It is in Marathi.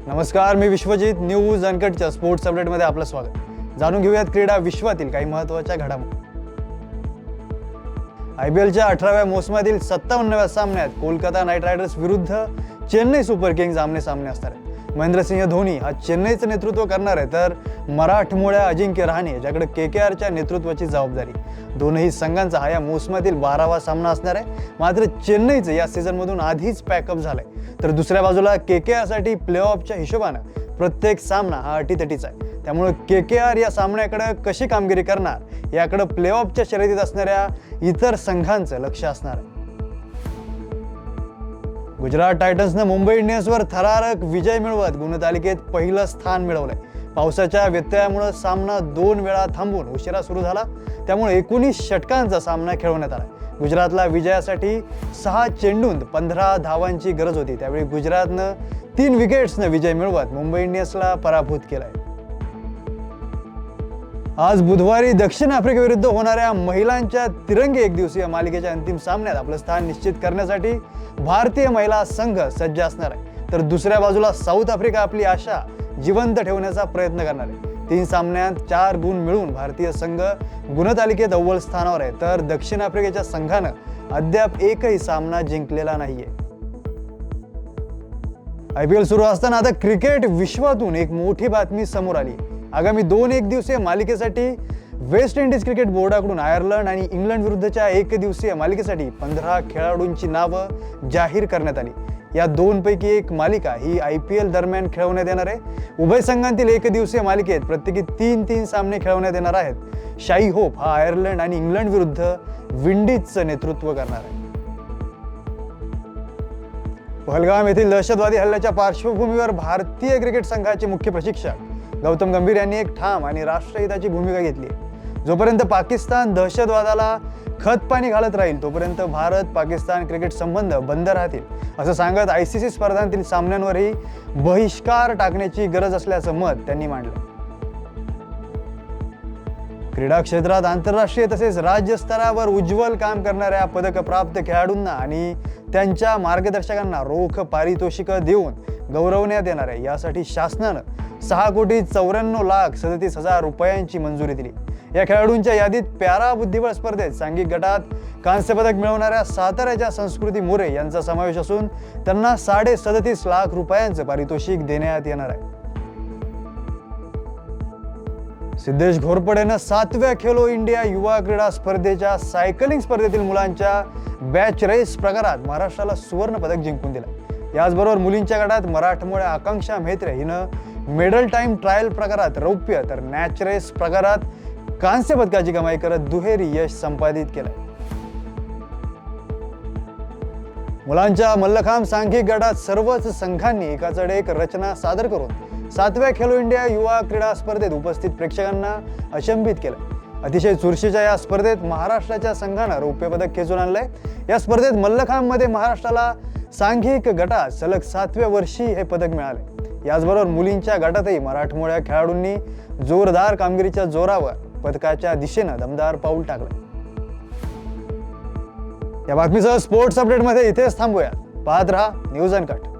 नमस्कार, मी विश्वजित. न्यूज अनकटच्या स्पोर्ट्स अपडेटमध्ये आपलं स्वागत. जाणून घेऊयात क्रीडा विश्वातील काही महत्त्वाच्या घडामोडी. IPLच्या 18व्या मोसमातील 57व्या सामन्यात कोलकाता नाईट रायडर्स विरुद्ध चेन्नई सुपर किंग्स आमने-सामने असणार आहे. महेंद्रसिंह धोनी हा चेन्नईचं नेतृत्व करणार आहे, तर मराठमोळ्या अजिंक्य रहाणे याच्याकडे KKRच्या नेतृत्वाची जबाबदारी. दोनही संघांचा हा या मोसमातील 12वा सामना असणार आहे. मात्र चेन्नईचं या सीझनमधून आधीच पॅकअप झालंय, तर दुसऱ्या बाजूला KKRसाठी प्लेऑफच्या हिशोबानं प्रत्येक सामना हा अटीतटीचा आहे. त्यामुळे KKR या सामन्याकडे कशी कामगिरी करणार याकडे प्लेऑफच्या शर्यतीत असणाऱ्या इतर संघांचं लक्ष असणार आहे. गुजरात टायटन्सनं मुंबई इंडियन्सवर थरारक विजय मिळवत गुणतालिकेत पहिलं स्थान मिळवलंय. पावसाच्या व्यत्ययामुळे सामना 2 वेळा थांबून उशिरा सुरू झाला, त्यामुळे 19 षटकांचा सामना खेळवण्यात आला. गुजरातला विजयासाठी 6 चेंडूंत 15 धावांची गरज होती. त्यावेळी गुजरातनं 3 विकेट्सनं विजय मिळवत मुंबई इंडियन्सला पराभूत केलाय. आज बुधवारी दक्षिण आफ्रिकेविरुद्ध होणाऱ्या महिलांच्या तिरंगी एकदिवसीय मालिकेच्या अंतिम सामन्यात आपलं स्थान निश्चित करण्यासाठी भारतीय महिला संघ सज्ज असणार आहे, तर दुसऱ्या बाजूला साऊथ आफ्रिका आपली आशा जिवंत ठेवण्याचा प्रयत्न करणार आहे. 3 सामन्यात 4 गुण मिळवून भारतीय संघ गुणतालिकेत अव्वल स्थानावर आहे, तर दक्षिण आफ्रिकेच्या संघानं अद्याप एकही सामना जिंकलेला नाहीये. IPL सुरू असताना आता क्रिकेट विश्वातून एक मोठी बातमी समोर आली. आगामी 2 एकदिवसीय मालिकेसाठी वेस्ट इंडिज क्रिकेट बोर्डाकडून आयर्लंड आणि इंग्लंड विरुद्धच्या एकदिवसीय मालिकेसाठी 15 खेळाडूंची नावं जाहीर करण्यात आली. या 2 पैकी एक मालिका ही IPL दरम्यान खेळवण्यात येणार आहे. उभय संघांतील एकदिवसीय मालिकेत प्रत्येकी 3-3 सामने खेळवण्यात येणार आहेत. शाई होप हा आयर्लंड आणि इंग्लंड विरुद्ध विंडीजचं नेतृत्व करणार आहे. पहलगाम येथील दहशतवादी हल्ल्याच्या पार्श्वभूमीवर भारतीय क्रिकेट संघाचे मुख्य प्रशिक्षक गौतम गंभीर यांनी एक ठाम आणि राष्ट्रहिताची भूमिका घेतली. जोपर्यंत पाकिस्तान दहशतवादाला खतपाणी घालत राहील तोपर्यंत भारत-पाकिस्तान क्रिकेट संबंध बंद राहतील, असं सांगत ICC स्पर्धांतील सामन्यांवरही बहिष्कार टाकण्याची गरज असल्याचं मत त्यांनी मांडलं. क्रीडा क्षेत्रात आंतरराष्ट्रीय तसेच राज्य स्तरावर उज्ज्वल काम करणाऱ्या पदकप्राप्त खेळाडूंना आणि त्यांच्या मार्गदर्शकांना रोख पारितोषिकं देऊन गौरवण्यात येणार आहे. यासाठी शासनानं 6,94,37,000 रुपयांची मंजुरी दिली. या खेळाडूंच्या यादीत पॅरा बुद्धिबळ स्पर्धेत सांघिक गटात कांस्य पदक मिळवणाऱ्या साताऱ्याच्या संस्कृती मोरे यांचा समावेश असून त्यांना 37.5 लाख रुपयांचं पारितोषिक देण्यात येणार आहे. सिद्धेश घोरपडेनं 7व्या खेलो इंडिया युवा क्रीडा स्पर्धेच्या सायकलिंग स्पर्धेतील मुलांच्या बॅच रेस प्रकारात महाराष्ट्राला सुवर्ण पदक जिंकून दिलं. याचबरोबर मुलींच्या गटात मराठमोळ्या आकांक्षा म्हेत्रे हिनं मेडल टाइम ट्रायल प्रकारात रौप्य तर नॅच रेस प्रकारात कांस्य पदकाची कमाई करत दुहेरी यश संपादित केलंय. मुलांच्या मल्लखांब सांघिक गटात सर्वच संघांनी एकाचड एक रचना सादर करून 7व्या खेलो इंडिया युवा क्रीडा स्पर्धेत उपस्थित प्रेक्षकांना अचंबित केलं. अतिशय चुरशीच्या या स्पर्धेत महाराष्ट्राच्या संघानं रौप्य पदक खेचून आणलंय. या स्पर्धेत मल्लखांबमध्ये महाराष्ट्राला सांघिक गटात सलग 7व्या वर्षी हे पदक मिळाले. याचबरोबर मुलींच्या गटातही मराठमोळ्या खेळाडूंनी जोरदार कामगिरीच्या जोरावर पदकाच्या दिशेनं दमदार पाऊल टाकलं. या बातमीसह स्पोर्ट्स अपडेटमध्ये इथेच थांबूया. पाहत रहा न्यूज अनकट.